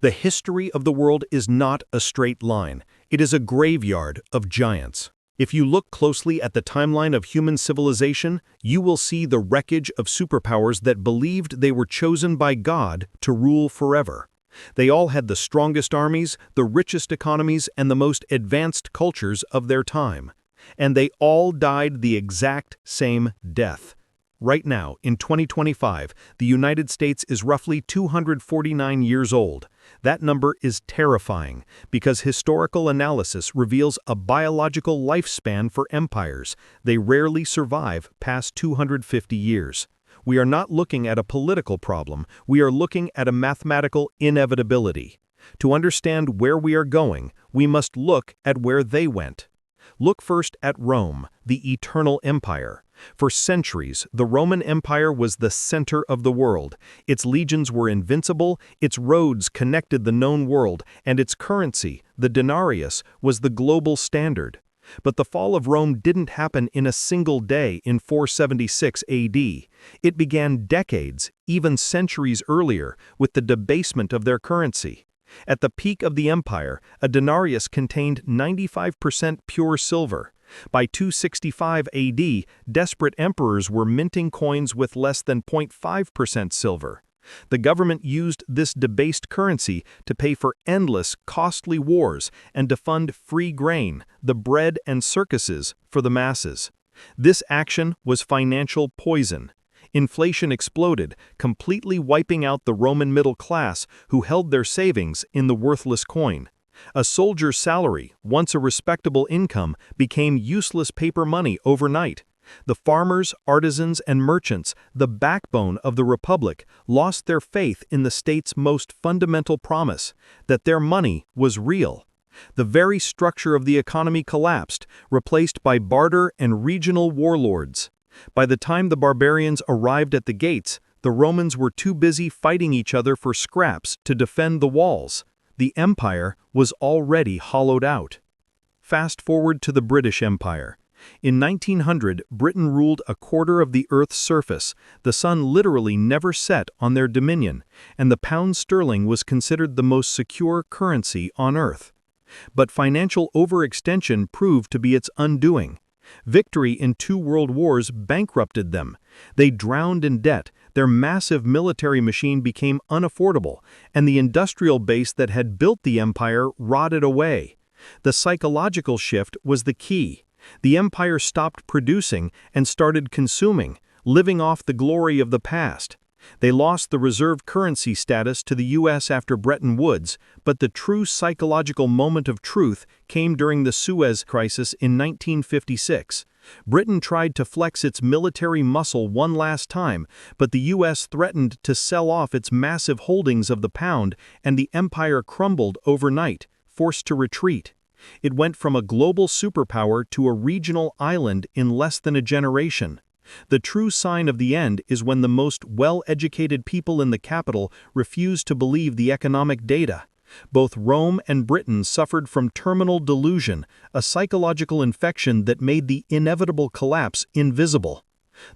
The history of the world is not a straight line. It is a graveyard of giants. If you look closely at the timeline of human civilization, you will see the wreckage of superpowers that believed they were chosen by God to rule forever. They all had the strongest armies, the richest economies, and the most advanced cultures of their time. And they all died the exact same death. Right now, in 2025, the United States is roughly 249 years old. That number is terrifying because historical analysis reveals a biological lifespan for empires. They rarely survive past 250 years. We are not looking at a political problem, we are looking at a mathematical inevitability. To understand where we are going, we must look at where they went. Look first at Rome, the eternal empire. For centuries, the Roman Empire was the center of the world. Its legions were invincible, its roads connected the known world, and its currency, the denarius, was the global standard. But the fall of Rome didn't happen in a single day in 476 AD. It began decades, even centuries earlier, with the debasement of their currency. At the peak of the empire, a denarius contained 95% pure silver. By 265 AD, desperate emperors were minting coins with less than 0.5% silver. The government used this debased currency to pay for endless, costly wars and to fund free grain, the bread and circuses for the masses. This action was financial poison. Inflation exploded, completely wiping out the Roman middle class who held their savings in the worthless coin. A soldier's salary, once a respectable income, became useless paper money overnight. The farmers, artisans, and merchants, the backbone of the republic, lost their faith in the state's most fundamental promise, that their money was real. The very structure of the economy collapsed, replaced by barter and regional warlords. By the time the barbarians arrived at the gates, the Romans were too busy fighting each other for scraps to defend the walls. The empire was already hollowed out. Fast forward to the British Empire. In 1900, Britain ruled a quarter of the Earth's surface. The sun literally never set on their dominion, and the pound sterling was considered the most secure currency on Earth. But financial overextension proved to be its undoing. Victory in 2 world wars bankrupted them. They drowned in debt, their massive military machine became unaffordable, and the industrial base that had built the empire rotted away. The psychological shift was the key. The empire stopped producing and started consuming, living off the glory of the past. They lost the reserve currency status to the U.S. after Bretton Woods, but the true psychological moment of truth came during the Suez Crisis in 1956. Britain tried to flex its military muscle one last time, but the U.S. threatened to sell off its massive holdings of the pound, and the empire crumbled overnight, forced to retreat. It went from a global superpower to a regional island in less than a generation. The true sign of the end is when the most well-educated people in the capital refuse to believe the economic data. Both Rome and Britain suffered from terminal delusion, a psychological infection that made the inevitable collapse invisible.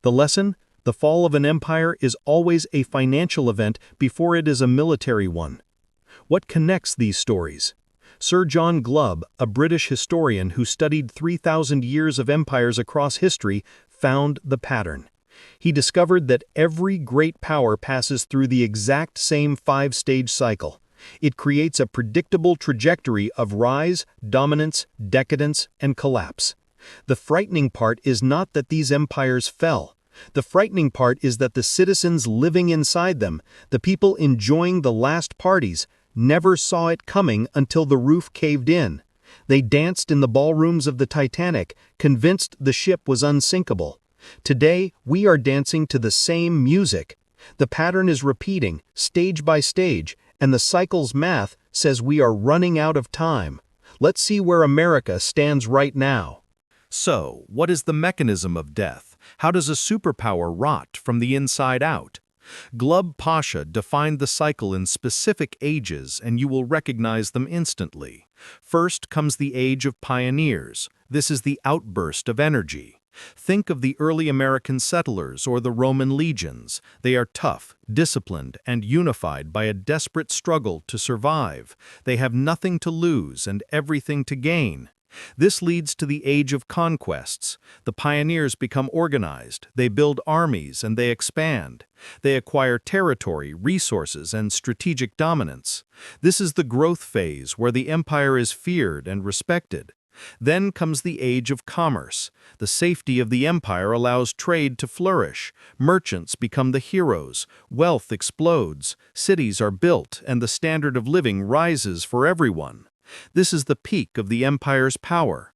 The lesson? The fall of an empire is always a financial event before it is a military one. What connects these stories? Sir John Glubb, a British historian who studied 3,000 years of empires across history, found the pattern. He discovered that every great power passes through the exact same 5-stage cycle. It creates a predictable trajectory of rise, dominance, decadence, and collapse. The frightening part is not that these empires fell. The frightening part is that the citizens living inside them, the people enjoying the last parties, never saw it coming until the roof caved in. They danced in the ballrooms of the Titanic, convinced the ship was unsinkable. Today, we are dancing to the same music. The pattern is repeating, stage by stage, and the cycle's math says we are running out of time. Let's see where America stands right now. So, what is the mechanism of death? How does a superpower rot from the inside out? Glubb Pasha defined the cycle in specific ages, and you will recognize them instantly. First comes the age of pioneers. This is the outburst of energy. Think of the early American settlers or the Roman legions. They are tough, disciplined, and unified by a desperate struggle to survive. They have nothing to lose and everything to gain. This leads to the age of conquests. The pioneers become organized, they build armies, and they expand. They acquire territory, resources, and strategic dominance. This is the growth phase where the empire is feared and respected. Then comes the age of commerce. The safety of the empire allows trade to flourish. Merchants become the heroes. Wealth explodes. Cities are built, and the standard of living rises for everyone. This is the peak of the empire's power.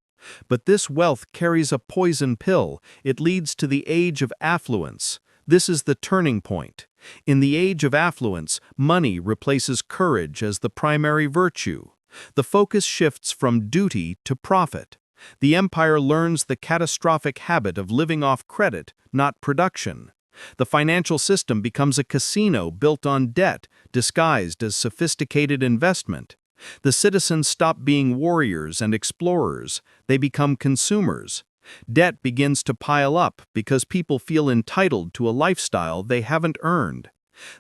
But this wealth carries a poison pill. It leads to the age of affluence. This is the turning point. In the age of affluence, money replaces courage as the primary virtue. The focus shifts from duty to profit. The empire learns the catastrophic habit of living off credit, not production. The financial system becomes a casino built on debt, disguised as sophisticated investment. The citizens stop being warriors and explorers. They become consumers. Debt begins to pile up because people feel entitled to a lifestyle they haven't earned.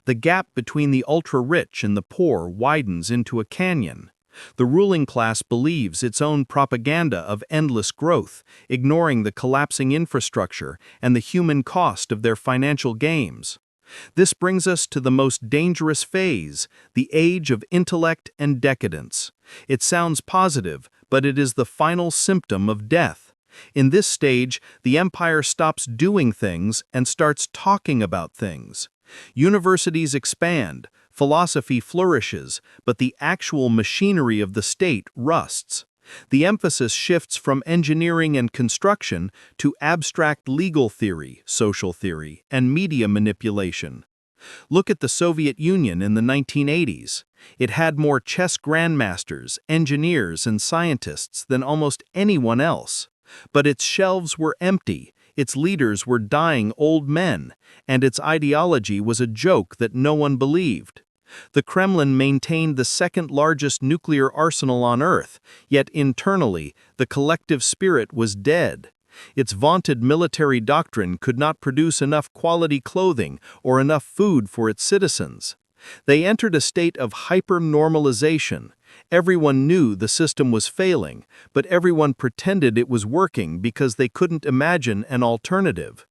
The gap between the ultra-rich and the poor widens into a canyon. The ruling class believes its own propaganda of endless growth, ignoring the collapsing infrastructure and the human cost of their financial games. This brings us to the most dangerous phase, the age of intellect and decadence. It sounds positive, but it is the final symptom of death. In this stage, the empire stops doing things and starts talking about things. Universities expand, philosophy flourishes, but the actual machinery of the state rusts. The emphasis shifts from engineering and construction to abstract legal theory, social theory, and media manipulation. Look at the Soviet Union in the 1980s. It had more chess grandmasters, engineers, and scientists than almost anyone else. But its shelves were empty, its leaders were dying old men, and its ideology was a joke that no one believed. The Kremlin maintained the second-largest nuclear arsenal on Earth, yet internally, the collective spirit was dead. Its vaunted military doctrine could not produce enough quality clothing or enough food for its citizens. They entered a state of hyper-normalization. Everyone knew the system was failing, but everyone pretended it was working because they couldn't imagine an alternative.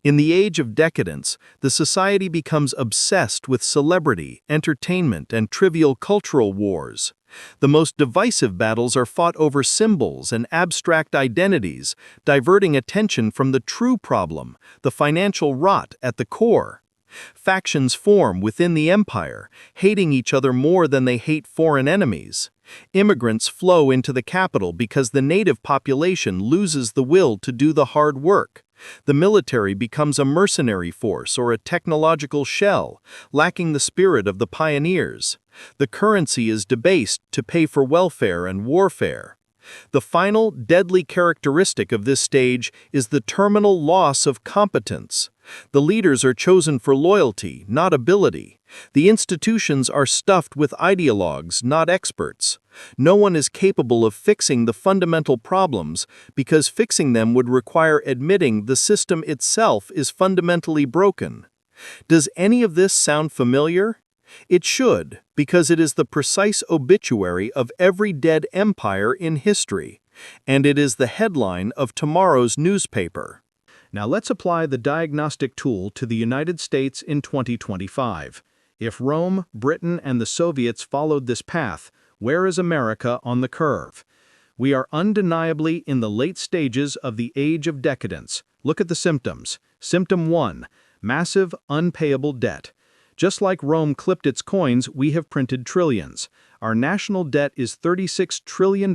In the age of decadence, the society becomes obsessed with celebrity, entertainment, and trivial cultural wars. The most divisive battles are fought over symbols and abstract identities, diverting attention from the true problem, the financial rot at the core. Factions form within the empire, hating each other more than they hate foreign enemies. Immigrants flow into the capital because the native population loses the will to do the hard work. The military becomes a mercenary force or a technological shell, lacking the spirit of the pioneers. The currency is debased to pay for welfare and warfare. The final, deadly characteristic of this stage is the terminal loss of competence. The leaders are chosen for loyalty, not ability. The institutions are stuffed with ideologues, not experts. No one is capable of fixing the fundamental problems because fixing them would require admitting the system itself is fundamentally broken. Does any of this sound familiar? It should, because it is the precise obituary of every dead empire in history, and it is the headline of tomorrow's newspaper. Now let's apply the diagnostic tool to the United States in 2025. If Rome, Britain, and the Soviets followed this path, where is America on the curve? We are undeniably in the late stages of the age of decadence. Look at the symptoms. Symptom 1, massive, unpayable debt. Just like Rome clipped its coins, we have printed trillions. Our national debt is $36 trillion,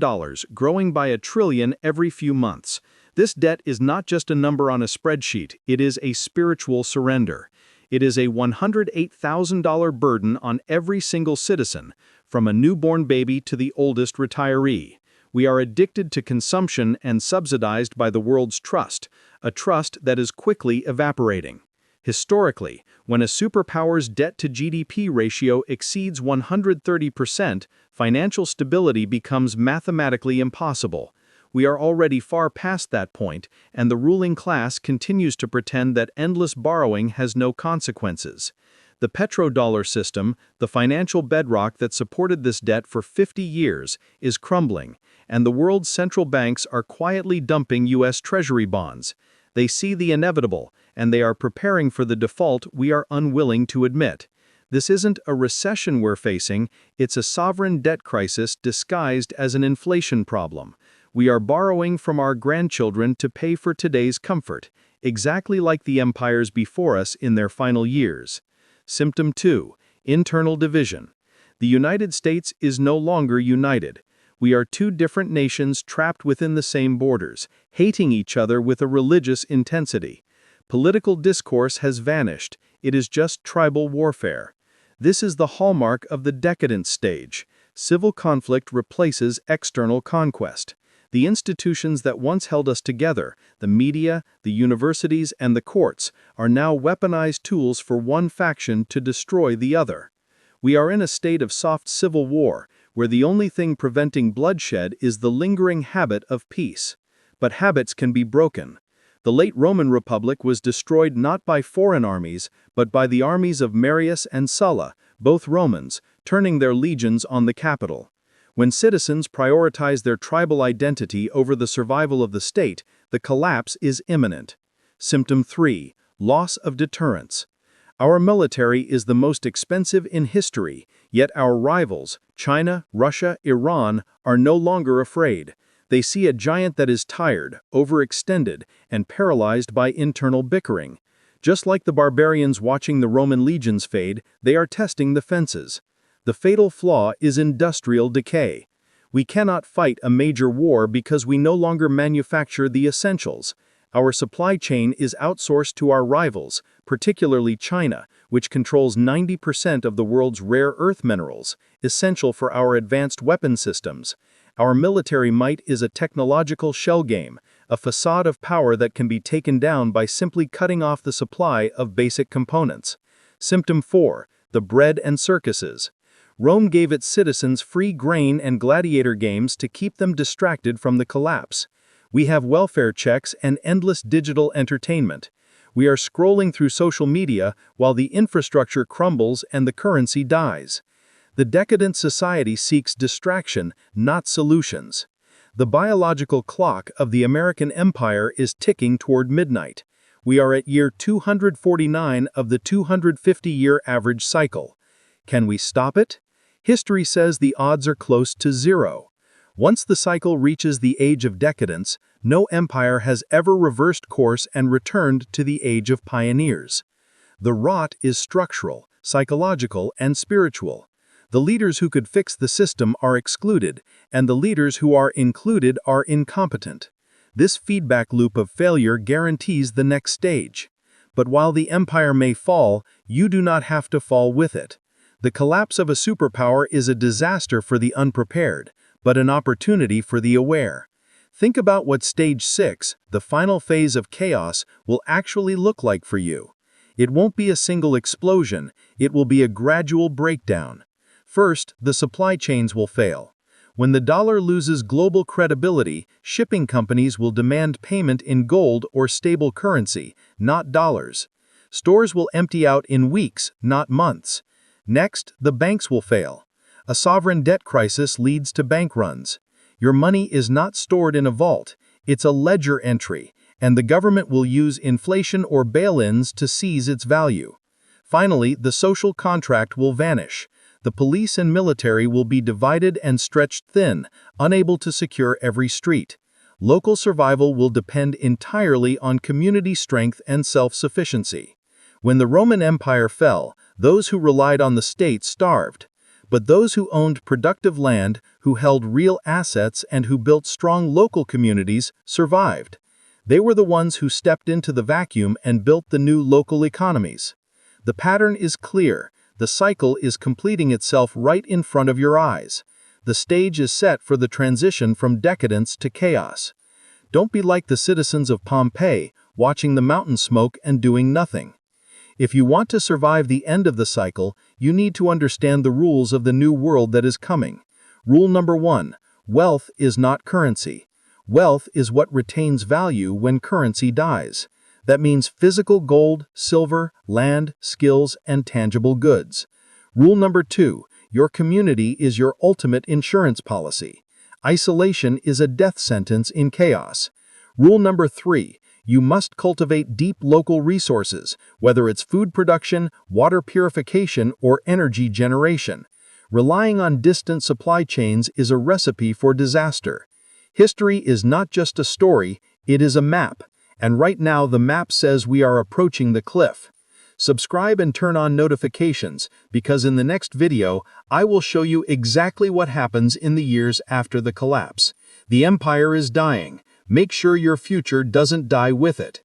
growing by $1 trillion every few months. This debt is not just a number on a spreadsheet, it is a spiritual surrender. It is a $108,000 burden on every single citizen, from a newborn baby to the oldest retiree. We are addicted to consumption and subsidized by the world's trust, a trust that is quickly evaporating. Historically, when a superpower's debt-to-GDP ratio exceeds 130%, financial stability becomes mathematically impossible. We are already far past that point, and the ruling class continues to pretend that endless borrowing has no consequences. The petrodollar system, the financial bedrock that supported this debt for 50 years, is crumbling, and the world's central banks are quietly dumping U.S. Treasury bonds. They see the inevitable, and they are preparing for the default we are unwilling to admit. This isn't a recession we're facing, it's a sovereign debt crisis disguised as an inflation problem. We are borrowing from our grandchildren to pay for today's comfort, exactly like the empires before us in their final years. Symptom 2. Internal division. The United States is no longer united. We are two different nations trapped within the same borders, hating each other with a religious intensity. Political discourse has vanished. It is just tribal warfare. This is the hallmark of the decadent stage. Civil conflict replaces external conquest. The institutions that once held us together, the media, the universities, and the courts, are now weaponized tools for one faction to destroy the other. We are in a state of soft civil war, where the only thing preventing bloodshed is the lingering habit of peace. But habits can be broken. The late Roman Republic was destroyed not by foreign armies, but by the armies of Marius and Sulla, both Romans, turning their legions on the capital. When citizens prioritize their tribal identity over the survival of the state, the collapse is imminent. Symptom 3. Loss of deterrence. Our military is the most expensive in history, yet our rivals, China, Russia, Iran, are no longer afraid. They see a giant that is tired, overextended, and paralyzed by internal bickering. Just like the barbarians watching the Roman legions fade, they are testing the fences. The fatal flaw is industrial decay. We cannot fight a major war because we no longer manufacture the essentials. Our supply chain is outsourced to our rivals, particularly China, which controls 90% of the world's rare earth minerals, essential for our advanced weapon systems. Our military might is a technological shell game, a facade of power that can be taken down by simply cutting off the supply of basic components. Symptom 4. The bread and circuses. Rome gave its citizens free grain and gladiator games to keep them distracted from the collapse. We have welfare checks and endless digital entertainment. We are scrolling through social media while the infrastructure crumbles and the currency dies. The decadent society seeks distraction, not solutions. The biological clock of the American empire is ticking toward midnight. We are at year 249 of the 250-year average cycle. Can we stop it? History says the odds are close to zero. Once the cycle reaches the age of decadence, no empire has ever reversed course and returned to the age of pioneers. The rot is structural, psychological, and spiritual. The leaders who could fix the system are excluded, and the leaders who are included are incompetent. This feedback loop of failure guarantees the next stage. But while the empire may fall, you do not have to fall with it. The collapse of a superpower is a disaster for the unprepared, but an opportunity for the aware. Think about what Stage 6, the final phase of chaos, will actually look like for you. It won't be a single explosion, it will be a gradual breakdown. First, the supply chains will fail. When the dollar loses global credibility, shipping companies will demand payment in gold or stable currency, not dollars. Stores will empty out in weeks, not months. Next, the banks will fail. A sovereign debt crisis leads to bank runs. Your money is not stored in a vault, it's a ledger entry, and the government will use inflation or bail-ins to seize its value. Finally, the social contract will vanish. The police and military will be divided and stretched thin, unable to secure every street. Local survival will depend entirely on community strength and self-sufficiency. When the Roman Empire fell, those who relied on the state starved. But those who owned productive land, who held real assets, and who built strong local communities survived. They were the ones who stepped into the vacuum and built the new local economies. The pattern is clear. The cycle is completing itself right in front of your eyes. The stage is set for the transition from decadence to chaos. Don't be like the citizens of Pompeii, watching the mountain smoke and doing nothing. If you want to survive the end of the cycle, you need to understand the rules of the new world that is coming. Rule number 1: wealth is not currency. Wealth is what retains value when currency dies. That means physical gold, silver, land, skills, and tangible goods. Rule number 2, your community is your ultimate insurance policy. Isolation is a death sentence in chaos. Rule number 3, you must cultivate deep local resources, whether it's food production, water purification, or energy generation. Relying on distant supply chains is a recipe for disaster. History is not just a story, it is a map. And right now the map says we are approaching the cliff. Subscribe and turn on notifications, because in the next video, I will show you exactly what happens in the years after the collapse. The empire is dying. Make sure your future doesn't die with it.